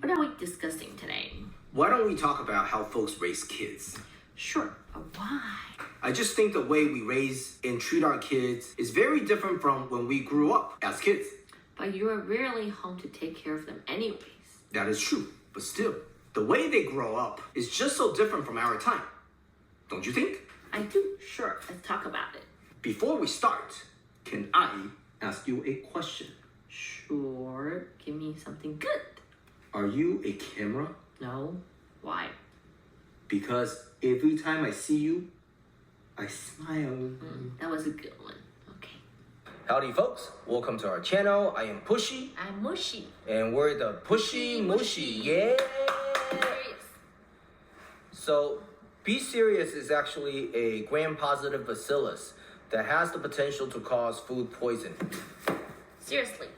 What are we discussing today? Why don't we talk about how folks raise kids? Sure, but why? I just think the way we raise and treat our kids is very different from when we grew up as kids. But you are rarely home to take care of them anyways. That is true, but still, the way they grow up is just so different from our time. Don't you think? I do. Sure, let's talk about it. Before we start, can I ask you a question? Sure, give me something good. Are you a camera? No. Why? Because every time I see you, I smile. That was a good one. Okay. Howdy folks, welcome to our channel. I am Pushy. I'm Mushy. And we're the Pushy Mushy, yeah! So, B. serious is actually a gram-positive bacillus that has the potential to cause food poisoning. Seriously.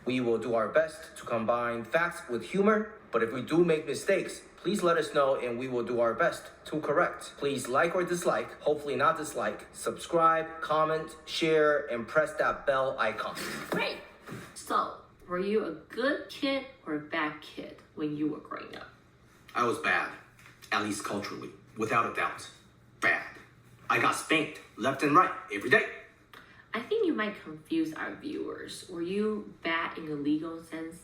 We will do our best to combine facts with humor, but if we do make mistakes, please let us know and we will do our best to correct. Please like or dislike, hopefully not dislike, subscribe, comment, share, and press that bell icon. Great. So, were you a good kid or a bad kid when you were growing up? I was bad, at least culturally, without a doubt. Bad. I got spanked left and right every day. I think you might confuse our viewers. Were you bad in the legal sense?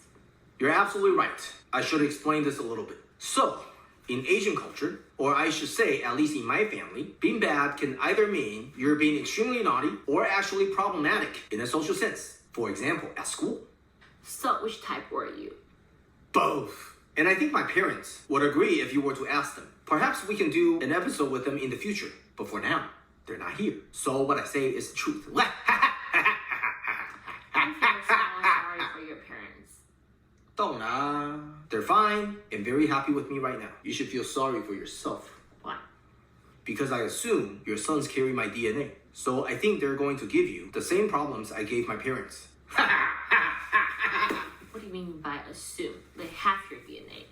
You're absolutely right. I should explain this a little bit. So, in Asian culture, or I should say, at least in my family, being bad can either mean you're being extremely naughty or actually problematic in a social sense. For example, at school. So, which type were you? Both. And I think my parents would agree if you were to ask them. Perhaps we can do an episode with them in the future. But for now, they're not here. So what I say is the truth. I feel so sorry for your parents. Don't lah. They're fine and very happy with me right now. You should feel sorry for yourself. Why? Because I assume your sons carry my DNA. So I think they're going to give you the same problems I gave my parents. What do you mean by assume? They have your DNA.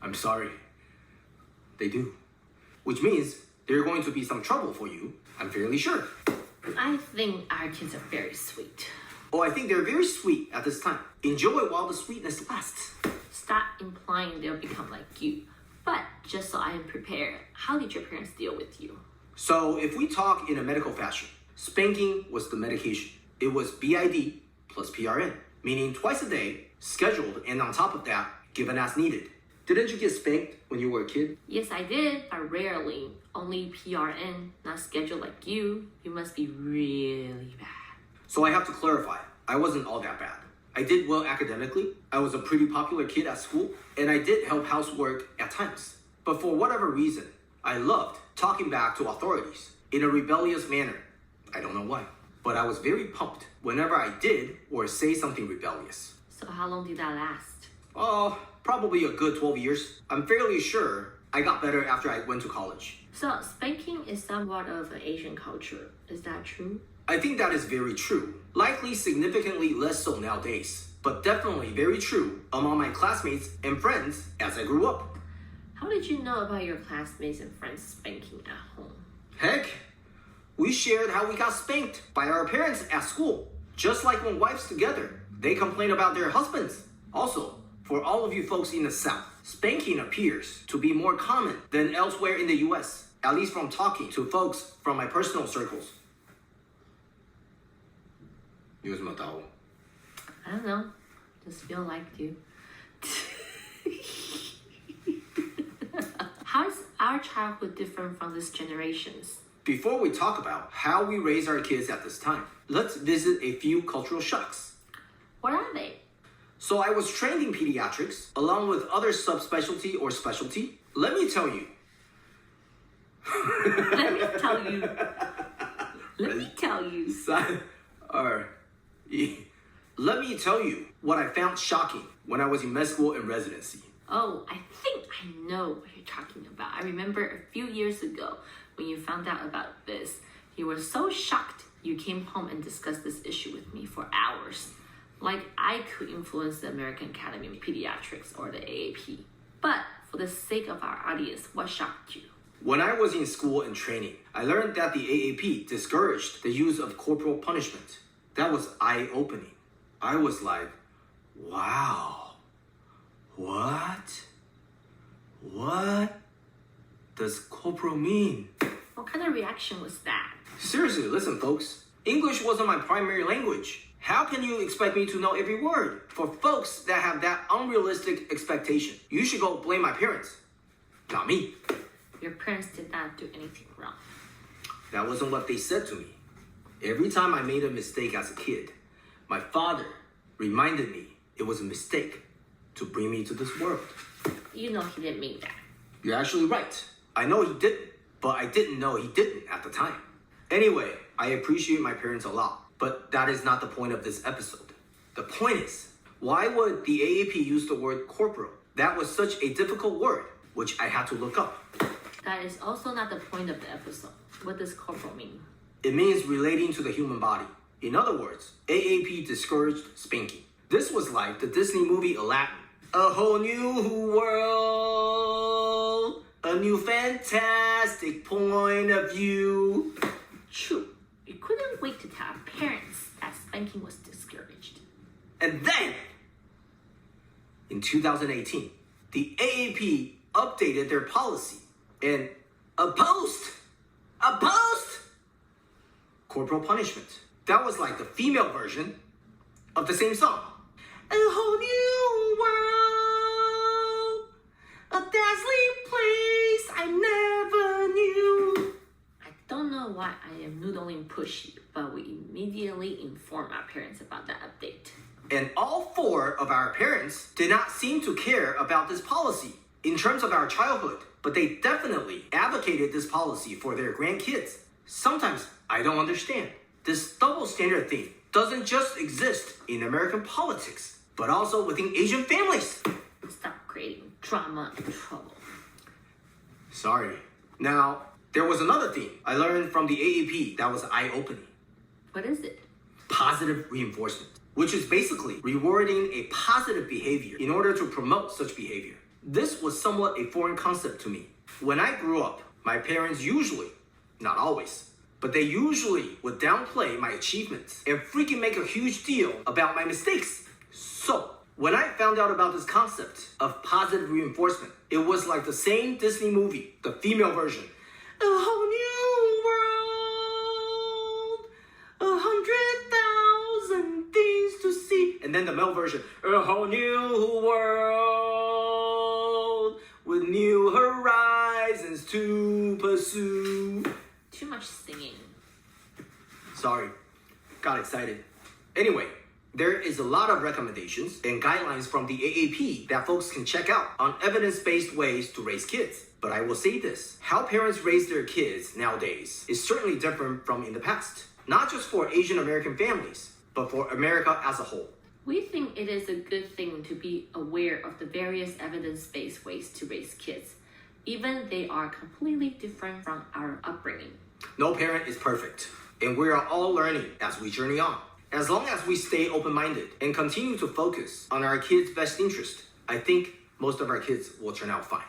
I'm sorry. They do. Which means there's going to be some trouble for you, I'm fairly sure. I think our kids are very sweet. Oh, I think they're very sweet at this time. Enjoy while the sweetness lasts. Stop implying they'll become like you. But just so I am prepared, how did your parents deal with you? So if we talk in a medical fashion, spanking was the medication. It was BID plus PRN, meaning twice a day, scheduled, and on top of that, given as needed. Didn't you get spanked when you were a kid? Yes, I did, but rarely. Only PRN, not scheduled like you. You must be really bad. So I have to clarify, I wasn't all that bad. I did well academically, I was a pretty popular kid at school, and I did help housework at times. But for whatever reason, I loved talking back to authorities in a rebellious manner. I don't know why, but I was very pumped whenever I did or say something rebellious. So how long did that last? Oh, probably a good 12 years. I'm fairly sure I got better after I went to college. So spanking is somewhat of an Asian culture. Is that true? I think that is very true. Likely significantly less so nowadays, but definitely very true among my classmates and friends as I grew up. How did you know about your classmates and friends spanking at home? Heck, we shared how we got spanked by our parents at school. Just like when wives together, they complain about their husbands. Also, for all of you folks in the South, spanking appears to be more common than elsewhere in the US, at least from talking to folks from my personal circles. 你为什么打我? I don't know. Just feel like you. How is our childhood different from this generation's? Before we talk about how we raise our kids at this time, let's visit a few cultural shocks. What are they? So I was trained in pediatrics, along with other subspecialty or specialty. Let me tell you. Let me tell you. Let me tell you. Let me tell you what I found shocking when I was in med school and residency. Oh, I think I know what you're talking about. I remember a few years ago when you found out about this. You were so shocked you came home and discussed this issue with me for hours. Like I could influence the American Academy of Pediatrics or the AAP. But for the sake of our audience, what shocked you? When I was in school and training, I learned that the AAP discouraged the use of corporal punishment. That was eye-opening. I was like, wow, What? What does corporal mean? What kind of reaction was that? Seriously, listen, folks. English wasn't my primary language. How can you expect me to know every word? For folks that have that unrealistic expectation, you should go blame my parents, not me. Your parents did not do anything wrong. That wasn't what they said to me. Every time I made a mistake as a kid, my father reminded me it was a mistake to bring me to this world. You know he didn't mean that. You're actually right. I know he didn't, but I didn't know he didn't at the time. Anyway, I appreciate my parents a lot, but that is not the point of this episode. The point is, why would the AAP use the word corporal? That was such a difficult word, which I had to look up. That is also not the point of the episode. What does corporal mean? It means relating to the human body. In other words, AAP discouraged spanking. This was like the Disney movie Aladdin. A whole new world, a new fantastic point of view. True. We couldn't wait to tell our parents that spanking was discouraged. And then, in 2018, the AAP updated their policy and opposed corporal punishment. That was like the female version of the same song. A whole new world, a dazzling place I never knew. I don't know why I am noodling Pushy, but we immediately informed our parents about that update. And all 4 of our parents did not seem to care about this policy in terms of our childhood, but they definitely advocated this policy for their grandkids. Sometimes I don't understand. This double standard thing doesn't just exist in American politics, but also within Asian families. Stop creating drama and trouble. Sorry. Now, there was another thing I learned from the AAP that was eye-opening. What is it? Positive reinforcement, which is basically rewarding a positive behavior in order to promote such behavior. This was somewhat a foreign concept to me. When I grew up, my parents usually, not always, but they usually would downplay my achievements and freaking make a huge deal about my mistakes. So, when I found out about this concept of positive reinforcement, it was like the same Disney movie, the female version. A whole new world, 100,000 things to see. And then the male version, a whole new world with new horizons to pursue. Too much singing. Sorry, got excited. Anyway, there is a lot of recommendations and guidelines from the AAP that folks can check out on evidence-based ways to raise kids. But I will say this, how parents raise their kids nowadays is certainly different from in the past. Not just for Asian American families, but for America as a whole. We think it is a good thing to be aware of the various evidence-based ways to raise kids, even they are completely different from our upbringing. No parent is perfect, and we are all learning as we journey on. As long as we stay open-minded and continue to focus on our kids' best interest, I think most of our kids will turn out fine.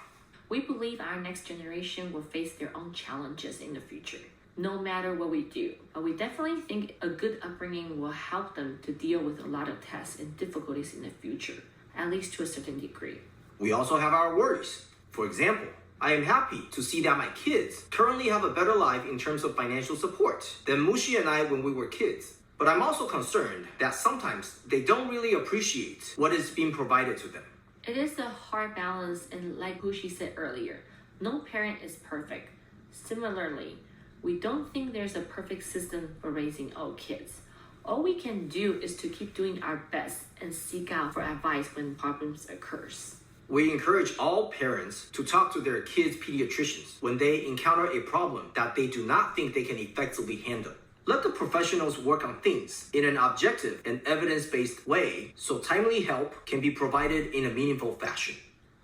We believe our next generation will face their own challenges in the future, no matter what we do. But we definitely think a good upbringing will help them to deal with a lot of tests and difficulties in the future, at least to a certain degree. We also have our worries. For example, I am happy to see that my kids currently have a better life in terms of financial support than Mushy and I when we were kids. But I'm also concerned that sometimes they don't really appreciate what is being provided to them. It is a hard balance, and like Pushy said earlier, no parent is perfect. Similarly, we don't think there's a perfect system for raising all kids. All we can do is to keep doing our best and seek out for advice when problems occurs. We encourage all parents to talk to their kids' pediatricians when they encounter a problem that they do not think they can effectively handle. Let the professionals work on things in an objective and evidence-based way so timely help can be provided in a meaningful fashion.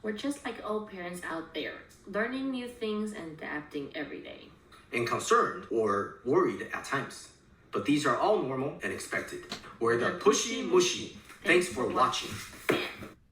We're just like all parents out there, learning new things and adapting every day. And concerned or worried at times. But these are all normal and expected. We're the Pushy Mushy. Thanks for watching.